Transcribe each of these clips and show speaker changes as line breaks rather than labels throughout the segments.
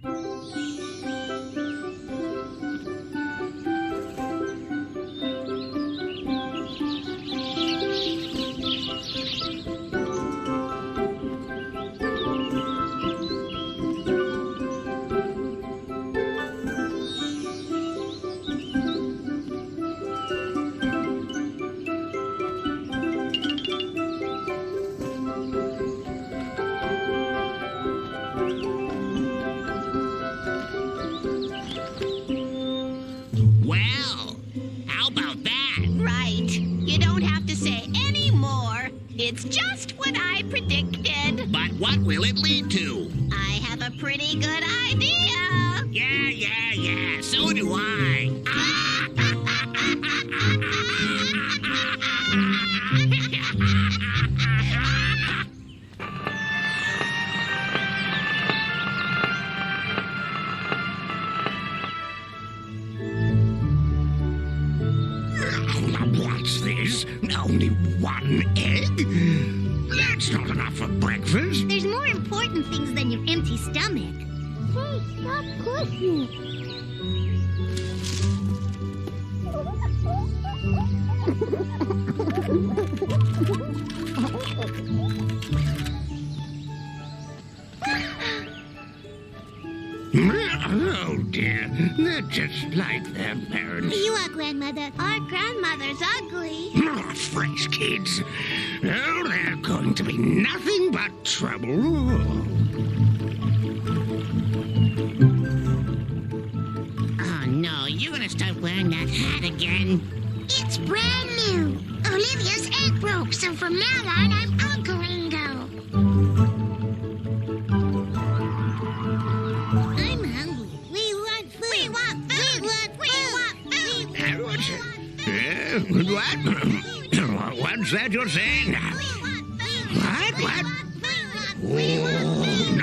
Well, how about that?
Right. You don't have to say any more. It's just what I predicted.
But what will it lead to?
I have a pretty good idea.
Yeah, so do I. What's this? Only one egg? That's not enough for breakfast.
There's more important things than your empty stomach. Hey, stop pushing.
Oh dear, they're just like their parents.
You are, Grandmother. Our grandmother's ugly.
Fresh kids. Oh, they're going to be nothing but trouble.
Oh no, you're gonna start wearing that hat again?
It's brand new. Olivia's egg broke, so from now on, I'm Uncle Ringo. I'm hungry. We want food. We want food. We want food.
What's that you're saying? What?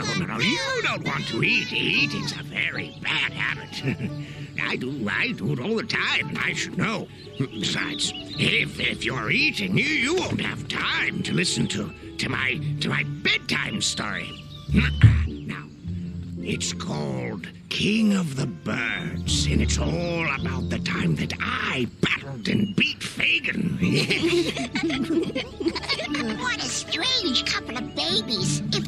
Oh, no, you don't want to eat. Eating's a very bad habit. I do it all the time. I should know. Besides, if you're eating, you won't have time to listen to my bedtime story. Now, it's called King of the Birds, and it's all about the time that I battled and beat Fagin.
What a strange couple of babies. If